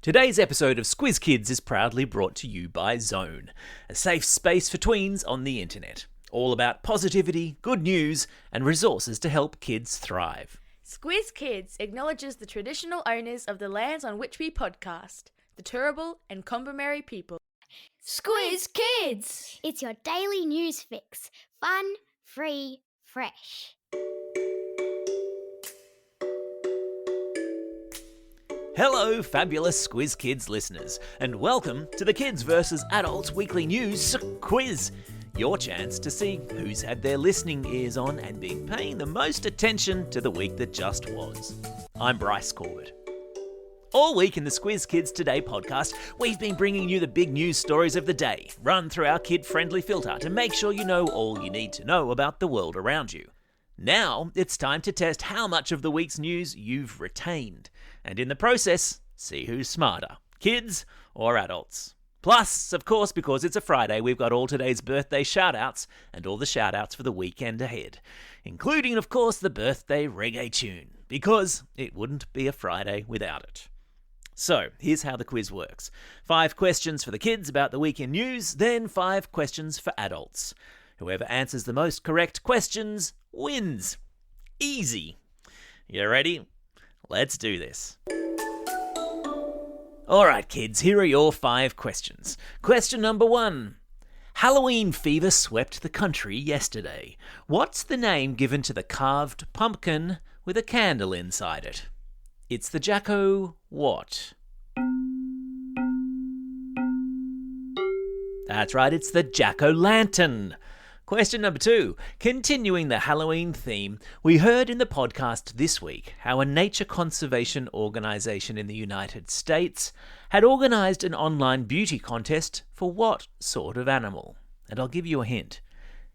Today's episode of Squiz Kids is proudly brought to you by Zone, a safe space for tweens on the internet. All about positivity, good news, and resources to help kids thrive. Squiz Kids acknowledges the traditional owners of the lands on which we podcast, the Turrbal and Kombumerri people. Squiz Kids! It's your daily news fix. Fun, free, fresh. Hello, fabulous Squiz Kids listeners, and welcome to the Kids vs. Adults Weekly News Quiz. Your chance to see who's had their listening ears on and been paying the most attention to the week that just was. I'm Bryce Corbett. All week in the Squiz Kids Today podcast, we've been bringing you the big news stories of the day, run through our kid-friendly filter to make sure you know all you need to know about the world around you. Now, it's time to test how much of the week's news you've retained, and in the process, see who's smarter, kids or adults. Plus, of course, because it's a Friday, we've got all today's birthday shout-outs and all the shout-outs for the weekend ahead, including, of course, the birthday reggae tune, because it wouldn't be a Friday without it. So, here's how the quiz works. 5 questions for the kids about the week in news, then 5 questions for adults. Whoever answers the most correct questions wins. Easy. You ready? Let's do this. Alright kids, here are your 5 questions. Question number 1. Halloween fever swept the country yesterday. What's the name given to the carved pumpkin with a candle inside it? It's the Jacko what? That's right, it's the Jack-o'-lantern. Question number 2. Continuing the Halloween theme, we heard in the podcast this week how a nature conservation organisation in the United States had organised an online beauty contest for what sort of animal? And I'll give you a hint.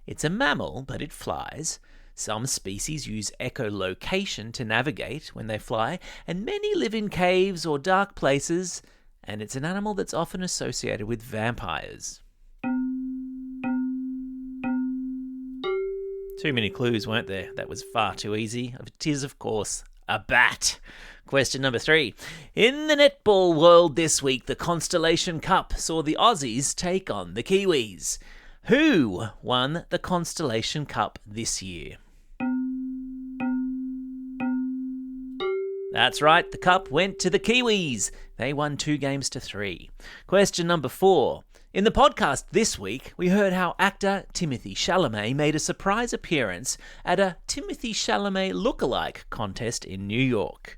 It's a mammal, but it flies. Some species use echolocation to navigate when they fly, and many live in caves or dark places, and it's an animal that's often associated with vampires. Too many clues, weren't there? That was far too easy. It is, of course, a bat. Question number 3. In the netball world this week, the Constellation Cup saw the Aussies take on the Kiwis. Who won the Constellation Cup this year? That's right, the cup went to the Kiwis. They won 2-3. Question number 4. In the podcast this week, we heard how actor Timothée Chalamet made a surprise appearance at a Timothée Chalamet lookalike contest in New York.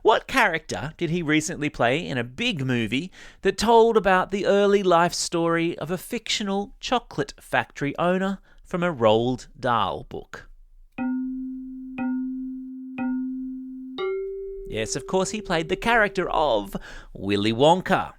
What character did he recently play in a big movie that told about the early life story of a fictional chocolate factory owner from a Roald Dahl book? Yes, of course, he played the character of Willy Wonka.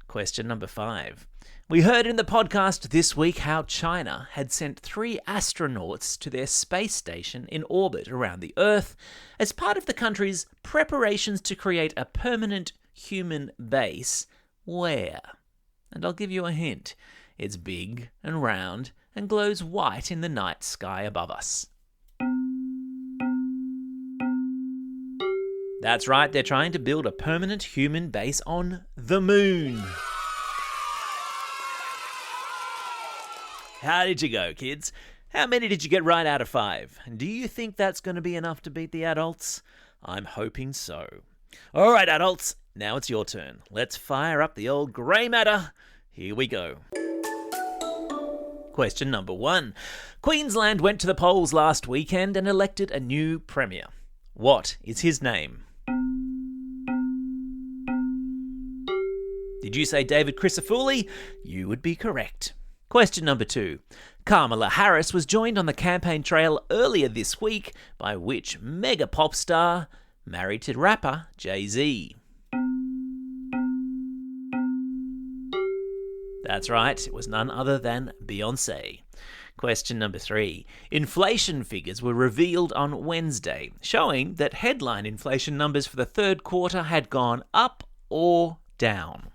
Question number 5. We heard in the podcast this week how China had sent 3 astronauts to their space station in orbit around the Earth as part of the country's preparations to create a permanent human base. Where? And I'll give you a hint. It's big and round and glows white in the night sky above us. That's right, they're trying to build a permanent human base on the moon. How did you go, kids? How many did you get right out of 5? And do you think that's going to be enough to beat the adults? I'm hoping so. All right, adults, now it's your turn. Let's fire up the old grey matter. Here we go. Question number 1. Queensland went to the polls last weekend and elected a new premier. What is his name? Did you say David Crisafulli? You would be correct. Question number 2. Kamala Harris was joined on the campaign trail earlier this week by which mega pop star married to rapper Jay-Z? That's right, it was none other than Beyoncé. Question number 3. Inflation figures were revealed on Wednesday, showing that headline inflation numbers for the third quarter had gone up or down.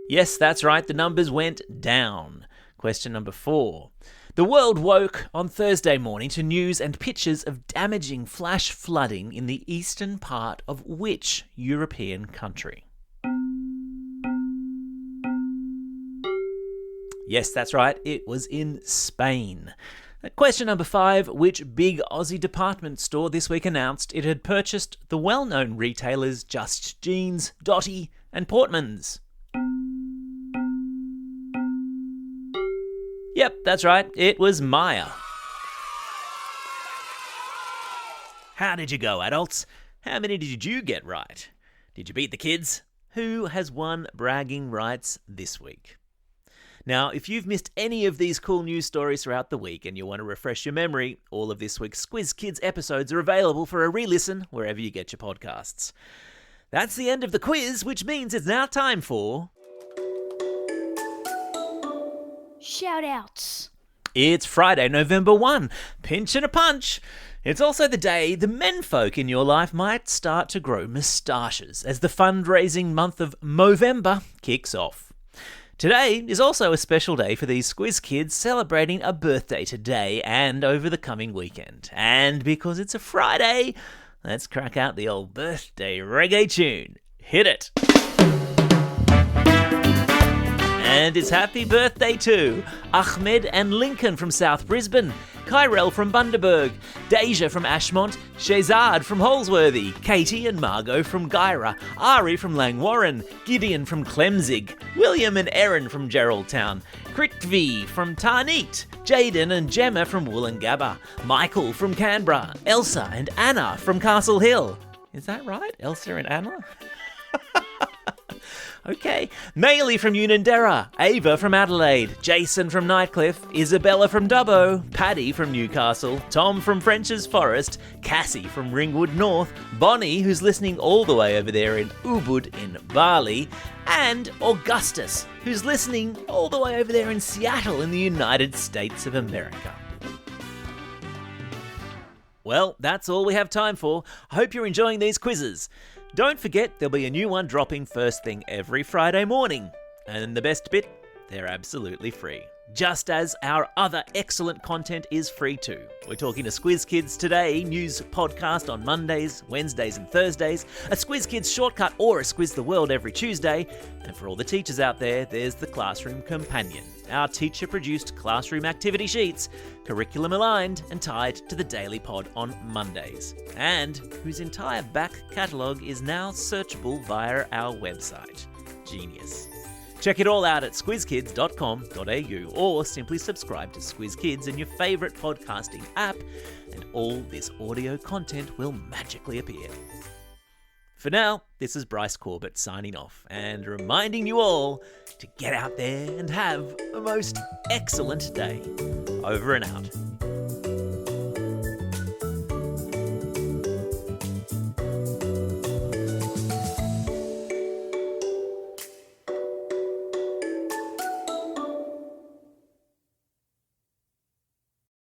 Yes, that's right, the numbers went down. Question number 4. The world woke on Thursday morning to news and pictures of damaging flash flooding in the eastern part of which European country? Yes, that's right, it was in Spain. Question number 5, which big Aussie department store this week announced it had purchased the well-known retailers Just Jeans, Dotti and Portmans? Yep, that's right, it was Myer. How did you go, adults? How many did you get right? Did you beat the kids? Who has won bragging rights this week? Now, if you've missed any of these cool news stories throughout the week and you want to refresh your memory, all of this week's Squiz Kids episodes are available for a re-listen wherever you get your podcasts. That's the end of the quiz, which means it's now time for... Shout-outs. It's Friday, November 1. Pinch and a punch. It's also the day the menfolk in your life might start to grow moustaches as the fundraising month of Movember kicks off. Today is also a special day for these Squiz Kids celebrating a birthday today and over the coming weekend. And because it's a Friday, let's crack out the old birthday reggae tune. Hit it! And it's happy birthday to Ahmed and Lincoln from South Brisbane, Kyrell from Bundaberg, Deja from Ashmont, Shazad from Holsworthy, Katie and Margot from Gyra, Ari from Langwarren, Gideon from Clemzig, William and Erin from Geraldtown, Kritvi from Tarneet, Jaden and Gemma from Wollongabba, Michael from Canberra, Elsa and Anna from Castle Hill. Is that right? Elsa and Anna? Okay. Maylee from Unanderra, Ava from Adelaide, Jason from Nightcliff, Isabella from Dubbo, Paddy from Newcastle, Tom from French's Forest, Cassie from Ringwood North, Bonnie, who's listening all the way over there in Ubud in Bali, and Augustus, who's listening all the way over there in Seattle in the United States of America. Well, that's all we have time for. I hope you're enjoying these quizzes. Don't forget, there'll be a new one dropping first thing every Friday morning. And the best bit, they're absolutely free. Just as our other excellent content is free too. We're talking to Squiz Kids Today news podcast on Mondays, Wednesdays and Thursdays, a Squiz Kids shortcut or a Squiz the World every Tuesday, and for all the teachers out there, there's the Classroom Companion, our teacher-produced classroom activity sheets, curriculum aligned and tied to the Daily Pod on Mondays, and whose entire back catalogue is now searchable via our website. Genius. Check it all out at squizkids.com.au or simply subscribe to Squiz Kids in your favourite podcasting app and all this audio content will magically appear. For now, this is Bryce Corbett signing off and reminding you all to get out there and have a most excellent day. Over and out.